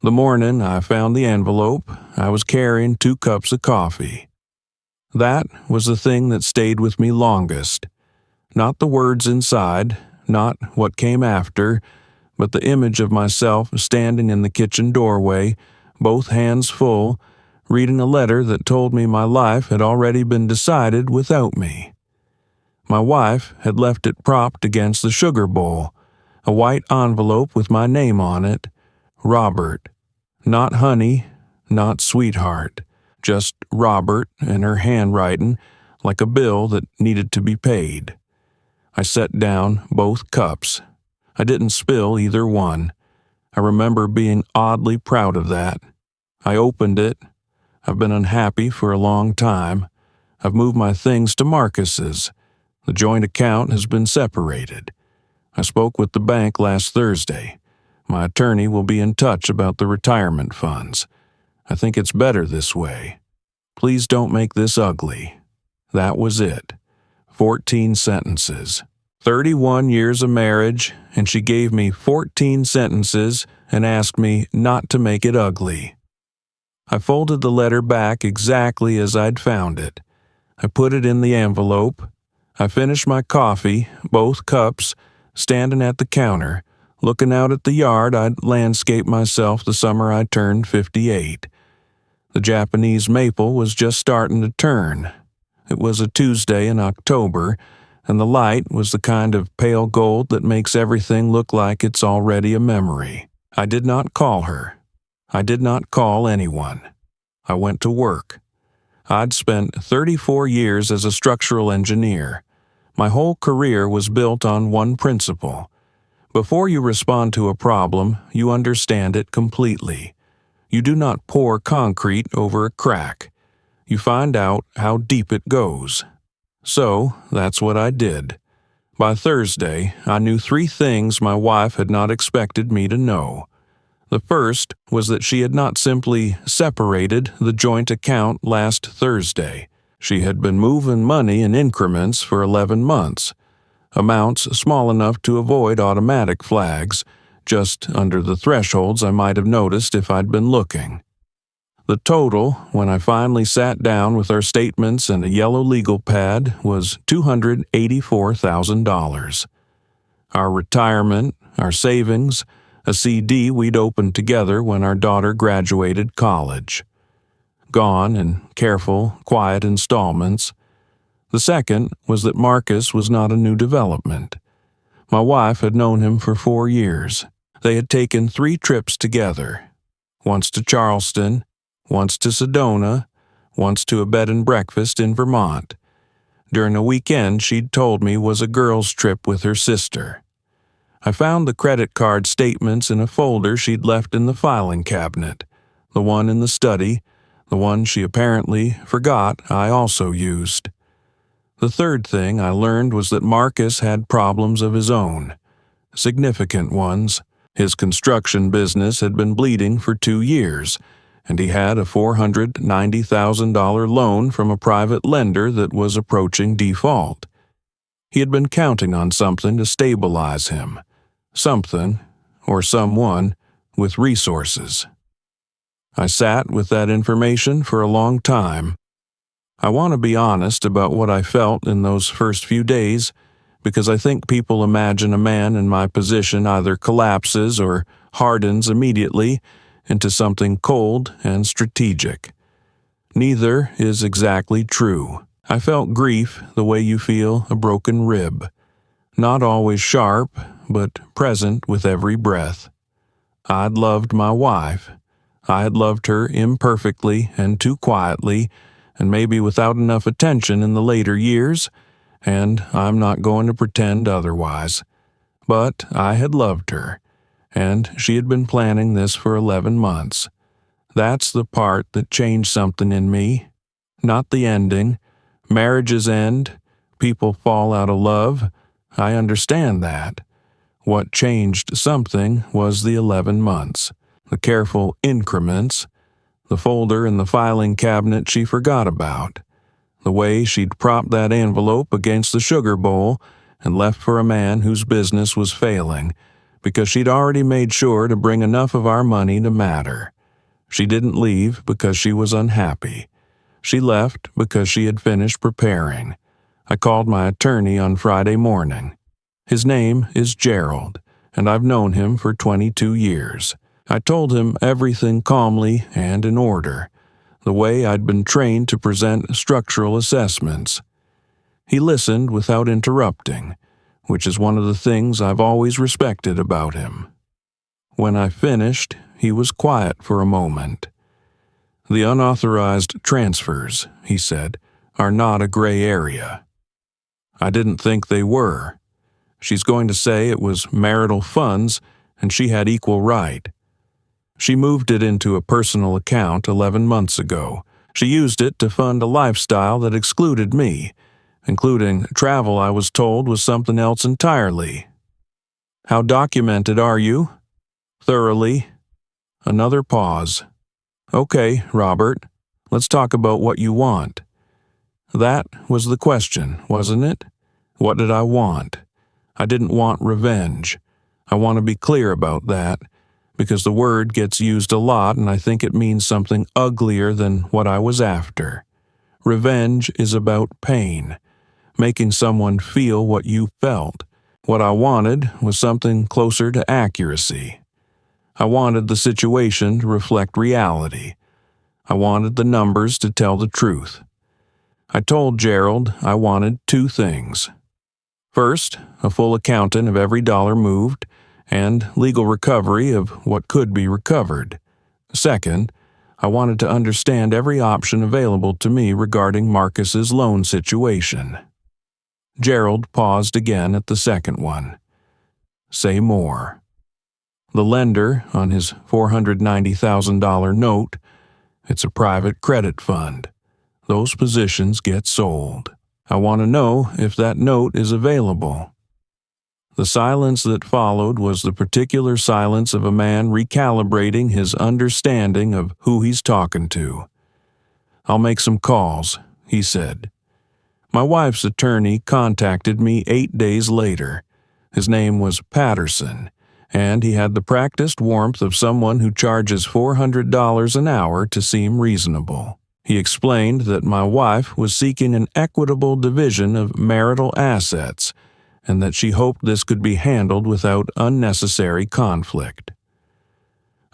The morning I found the envelope, I was carrying 2 cups of coffee. That was the thing that stayed with me longest. Not the words inside, not what came after, but the image of myself standing in the kitchen doorway, both hands full, reading a letter that told me my life had already been decided without me. My wife had left it propped against the sugar bowl, a white envelope with my name on it, Robert. Not honey, not sweetheart, just Robert and her handwriting like a bill that needed to be paid. I set down both cups. I didn't spill either one. I remember being oddly proud of that. I opened it. I've been unhappy for a long time. I've moved my things to Marcus's. The joint account has been separated. I spoke with the bank last Thursday. My attorney will be in touch about the retirement funds. I think it's better this way. Please don't make this ugly. That was it. 14 sentences. 31 years of marriage, and she gave me 14 sentences and asked me not to make it ugly. I folded the letter back exactly as I'd found it. I put it in the envelope. I finished my coffee, both cups, standing at the counter, looking out at the yard I'd landscaped myself the summer I turned 58. The Japanese maple was just starting to turn. It was a Tuesday in October, and the light was the kind of pale gold that makes everything look like it's already a memory. I did not call her. I did not call anyone. I went to work. I'd spent 34 years as a structural engineer. My whole career was built on one principle. Before you respond to a problem, you understand it completely. You do not pour concrete over a crack. You find out how deep it goes. So, that's what I did. By Thursday, I knew 3 things my wife had not expected me to know. The first was that she had not simply separated the joint account last Thursday. She had been moving money in increments for 11 months. Amounts small enough to avoid automatic flags, just under the thresholds I might have noticed if I'd been looking. The total, when I finally sat down with our statements and a yellow legal pad, was $284,000. Our retirement, our savings, a CD we'd opened together when our daughter graduated college. Gone in careful, quiet installments. The second was that Marcus was not a new development. My wife had known him for 4 years. They had taken 3 trips together, once to Charleston, once to Sedona, once to a bed and breakfast in Vermont. During a weekend she'd told me was a girls' trip with her sister. I found the credit card statements in a folder she'd left in the filing cabinet, the one in the study, the one she apparently forgot I also used. The third thing I learned was that Marcus had problems of his own, significant ones. His construction business had been bleeding for 2 years, and he had a $490,000 loan from a private lender that was approaching default. He had been counting on something to stabilize him, something, or someone, with resources. I sat with that information for a long time. I want to be honest about what I felt in those first few days, because I think people imagine a man in my position either collapses or hardens immediately into something cold and strategic. Neither is exactly true. I felt grief the way you feel a broken rib, not always sharp, but present with every breath. I'd loved my wife. I had loved her imperfectly and too quietly, and maybe without enough attention in the later years, and I'm not going to pretend otherwise. But I had loved her, and she had been planning this for 11 months. That's the part that changed something in me, not the ending. Marriages end, people fall out of love. I understand that. What changed something was the 11 months, the careful increments, the folder in the filing cabinet she forgot about, the way she'd propped that envelope against the sugar bowl and left for a man whose business was failing, because she'd already made sure to bring enough of our money to matter. She didn't leave because she was unhappy. She left because she had finished preparing. I called my attorney on Friday morning. His name is Gerald, and I've known him for 22 years. I told him everything calmly and in order, the way I'd been trained to present structural assessments. He listened without interrupting, which is one of the things I've always respected about him. When I finished, he was quiet for a moment. "The unauthorized transfers," he said, "are not a gray area." I didn't think they were. She's going to say it was marital funds and she had equal right. She moved it into a personal account 11 months ago. She used it to fund a lifestyle that excluded me, including travel I was told was something else entirely. "How documented are you?" "Thoroughly." Another pause. "Okay, Robert, let's talk about what you want." That was the question, wasn't it? What did I want? I didn't want revenge. I want to be clear about that, because the word gets used a lot and I think it means something uglier than what I was after. Revenge is about pain, making someone feel what you felt. What I wanted was something closer to accuracy. I wanted the situation to reflect reality. I wanted the numbers to tell the truth. I told Gerald I wanted two things. First, a full accounting of every dollar moved and legal recovery of what could be recovered. Second, I wanted to understand every option available to me regarding Marcus's loan situation. Gerald paused again at the second one. "Say more." The lender on his $490,000 note, it's a private credit fund. Those positions get sold. I want to know if that note is available. The silence that followed was the particular silence of a man recalibrating his understanding of who he's talking to. "I'll make some calls," he said. My wife's attorney contacted me 8 days later. His name was Patterson, and he had the practiced warmth of someone who charges $400 an hour to seem reasonable. He explained that my wife was seeking an equitable division of marital assets, and that she hoped this could be handled without unnecessary conflict.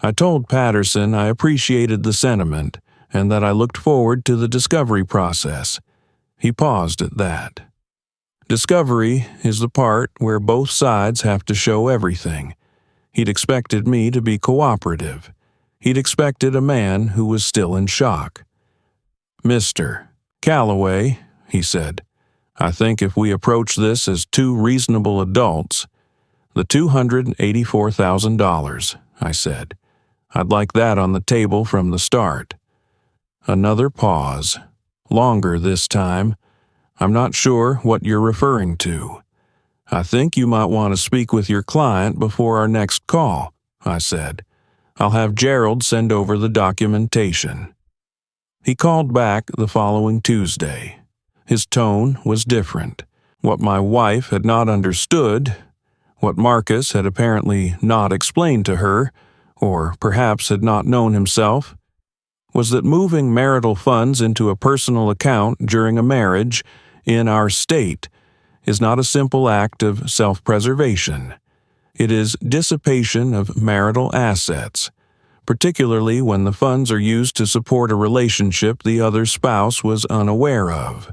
I told Patterson I appreciated the sentiment, and that I looked forward to the discovery process. He paused at that. Discovery is the part where both sides have to show everything. He'd expected me to be cooperative. He'd expected a man who was still in shock. "Mr. Calloway," he said, "I think if we approach this as two reasonable adults—" "The $284,000, I said. "I'd like that on the table from the start." Another pause. Longer this time. "I'm not sure what you're referring to." "I think you might want to speak with your client before our next call," I said. "I'll have Gerald send over the documentation." He called back the following Tuesday. His tone was different. What my wife had not understood, what Marcus had apparently not explained to her, or perhaps had not known himself, was that moving marital funds into a personal account during a marriage in our state is not a simple act of self-preservation. It is dissipation of marital assets, particularly when the funds are used to support a relationship the other spouse was unaware of,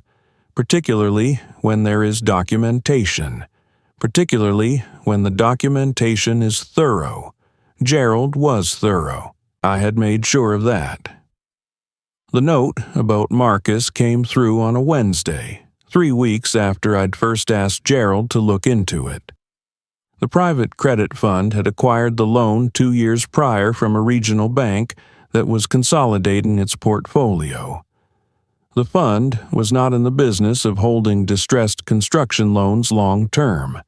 particularly when there is documentation, particularly when the documentation is thorough. Gerald was thorough. I had made sure of that. The note about Marcus came through on a Wednesday, 3 weeks after I'd first asked Gerald to look into it. The private credit fund had acquired the loan 2 years prior from a regional bank that was consolidating its portfolio. The fund was not in the business of holding distressed construction loans long term.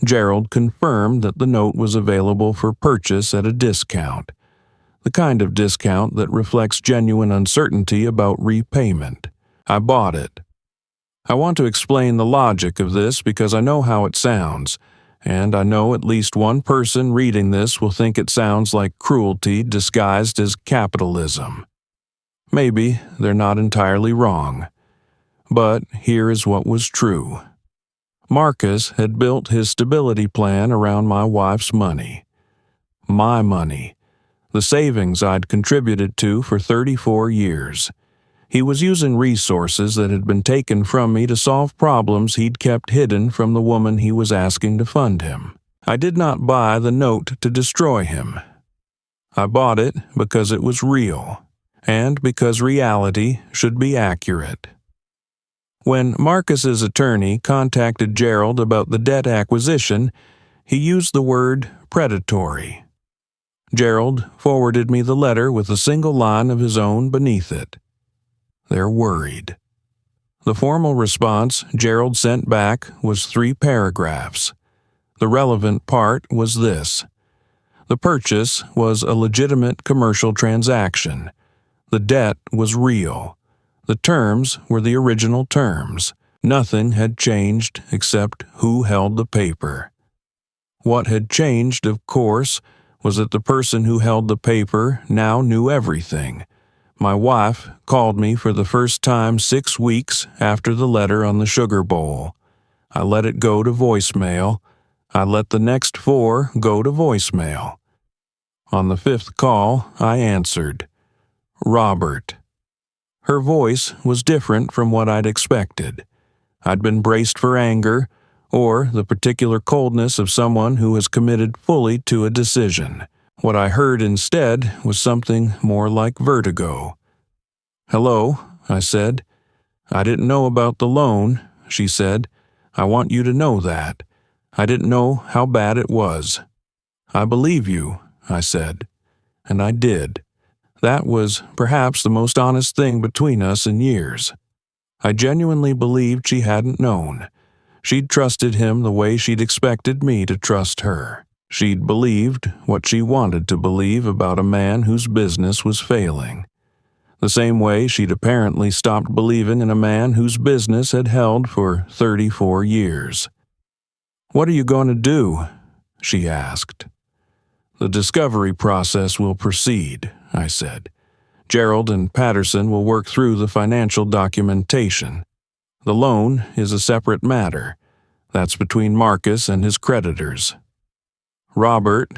Gerald confirmed that the note was available for purchase at a discount, the kind of discount that reflects genuine uncertainty about repayment. I bought it. I want to explain the logic of this because I know how it sounds, and I know at least one person reading this will think it sounds like cruelty disguised as capitalism. Maybe they're not entirely wrong. But here is what was true. Marcus had built his stability plan around my wife's money. My money. The savings I'd contributed to for 34 years. He was using resources that had been taken from me to solve problems he'd kept hidden from the woman he was asking to fund him. I did not buy the note to destroy him. I bought it because it was real, and because reality should be accurate. When Marcus's attorney contacted Gerald about the debt acquisition, he used the word predatory. Gerald forwarded me the letter with a single line of his own beneath it. They're worried. The formal response Gerald sent back was 3 paragraphs. The relevant part was this. The purchase was a legitimate commercial transaction. The debt was real. The terms were the original terms. Nothing had changed except who held the paper. What had changed, of course, was that the person who held the paper now knew everything. My wife called me for the first time 6 weeks after the letter on the sugar bowl. I let it go to voicemail. I let the next 4 go to voicemail. On the 5th call, I answered. Robert. Her voice was different from what I'd expected. I'd been braced for anger, or the particular coldness of someone who has committed fully to a decision. What I heard instead was something more like vertigo. Hello, I said. I didn't know about the loan, she said. I want you to know that. I didn't know how bad it was. I believe you, I said. And I did. That was perhaps the most honest thing between us in years. I genuinely believed she hadn't known. She'd trusted him the way she'd expected me to trust her. She'd believed what she wanted to believe about a man whose business was failing. The same way she'd apparently stopped believing in a man whose business had held for 34 years. What are you going to do? She asked. The discovery process will proceed, I said. Gerald and Patterson will work through the financial documentation. The loan is a separate matter. That's between Marcus and his creditors. Robert,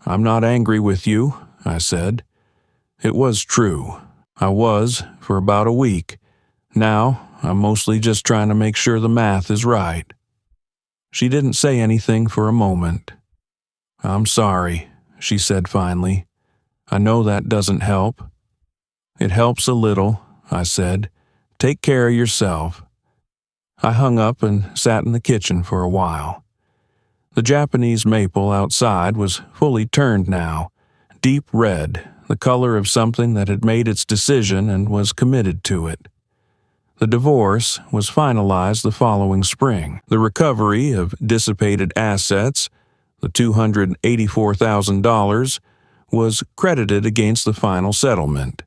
I'm not angry with you, I said. It was true. I was for about a week. Now, I'm mostly just trying to make sure the math is right. She didn't say anything for a moment. I'm sorry, she said finally. I know that doesn't help. It helps a little, I said. Take care of yourself. I hung up and sat in the kitchen for a while. The Japanese maple outside was fully turned now, deep red, the color of something that had made its decision and was committed to it. The divorce was finalized the following spring. The recovery of dissipated assets, the $284,000, was credited against the final settlement.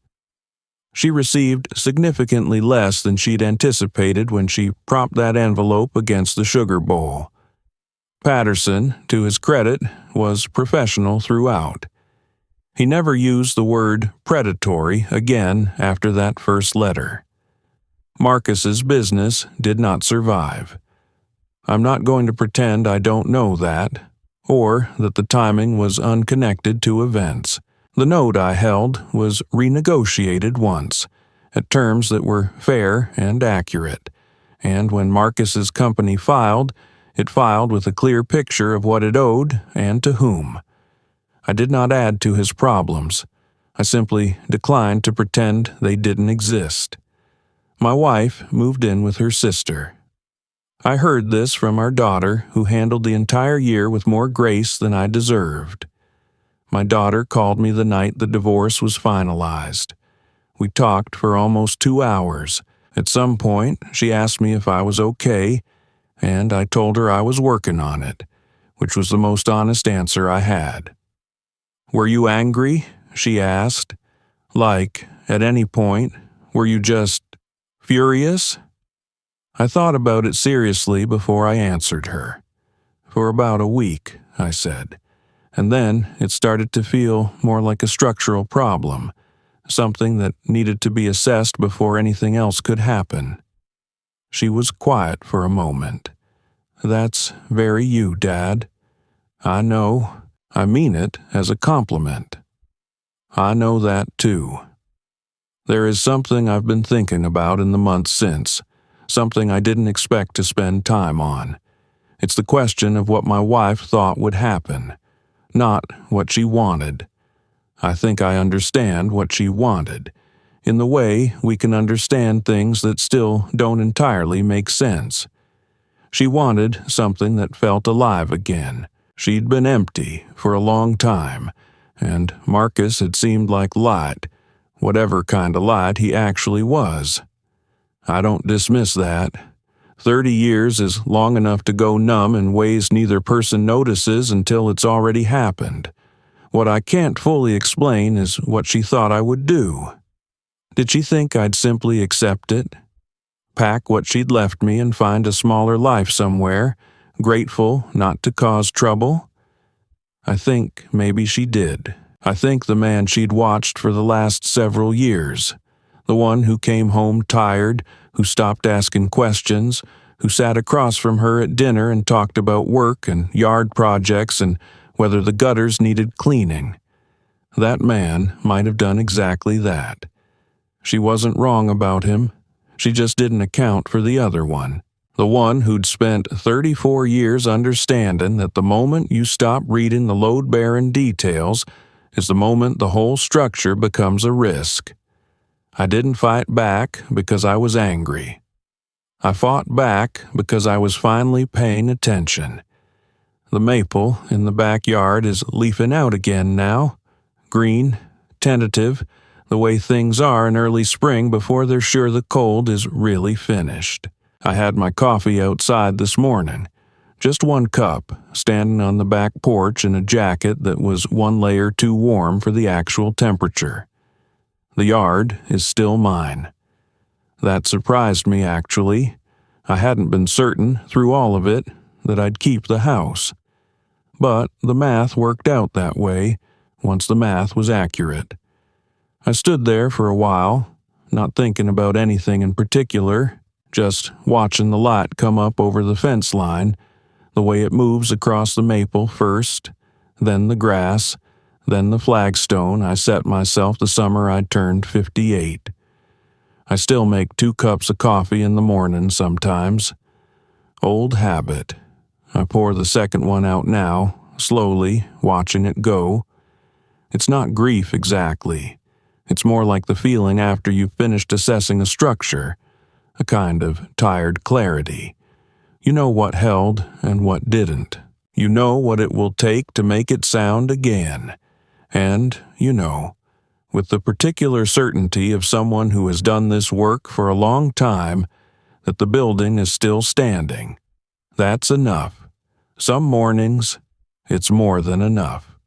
She received significantly less than she'd anticipated when she propped that envelope against the sugar bowl. Patterson, to his credit, was professional throughout. He never used the word predatory again after that first letter. Marcus's business did not survive. I'm not going to pretend I don't know that, or that the timing was unconnected to events. The note I held was renegotiated once, at terms that were fair and accurate, and when Marcus's company filed, it filed with a clear picture of what it owed and to whom. I did not add to his problems. I simply declined to pretend they didn't exist. My wife moved in with her sister. I heard this from our daughter, who handled the entire year with more grace than I deserved. My daughter called me the night the divorce was finalized. We talked for almost 2 hours. At some point, she asked me if I was okay, and I told her I was working on it, which was the most honest answer I had. Were you angry? She asked. Like, at any point, were you just furious? I thought about it seriously before I answered her. For about a week, I said. And then it started to feel more like a structural problem, something that needed to be assessed before anything else could happen. She was quiet for a moment. That's very you, Dad. I know. I mean it as a compliment. I know that too. There is something I've been thinking about in the months since, something I didn't expect to spend time on. It's the question of what my wife thought would happen, not what she wanted. I think I understand what she wanted, in the way we can understand things that still don't entirely make sense. She wanted something that felt alive again. She'd been empty for a long time, and Marcus had seemed like light, whatever kind of light he actually was. I don't dismiss that. 30 years is long enough to go numb in ways neither person notices until it's already happened. What I can't fully explain is what she thought I would do. Did she think I'd simply accept it? Pack what she'd left me and find a smaller life somewhere, grateful not to cause trouble? I think maybe she did. I think the man she'd watched for the last several years, the one who came home tired, who stopped asking questions, who sat across from her at dinner and talked about work and yard projects and whether the gutters needed cleaning. That man might have done exactly that. She wasn't wrong about him. She just didn't account for the other one. The one who'd spent 34 years understanding that the moment you stop reading the load-bearing details is the moment the whole structure becomes a risk. I didn't fight back because I was angry. I fought back because I was finally paying attention. The maple in the backyard is leafing out again now. Green, tentative, the way things are in early spring before they're sure the cold is really finished. I had my coffee outside this morning. Just one cup, standing on the back porch in a jacket that was one layer too warm for the actual temperature. The yard is still mine. That surprised me, actually. I hadn't been certain, through all of it, that I'd keep the house. But the math worked out that way, once the math was accurate. I stood there for a while, not thinking about anything in particular, just watching the light come up over the fence line, the way it moves across the maple first, then the grass, then the flagstone I set myself the summer I turned 58. I still make 2 cups of coffee in the morning sometimes. Old habit. I pour the second one out now, slowly, watching it go. It's not grief exactly. It's more like the feeling after you've finished assessing a structure, a kind of tired clarity. You know what held and what didn't. You know what it will take to make it sound again. And, you know, with the particular certainty of someone who has done this work for a long time, that the building is still standing. That's enough. Some mornings, it's more than enough.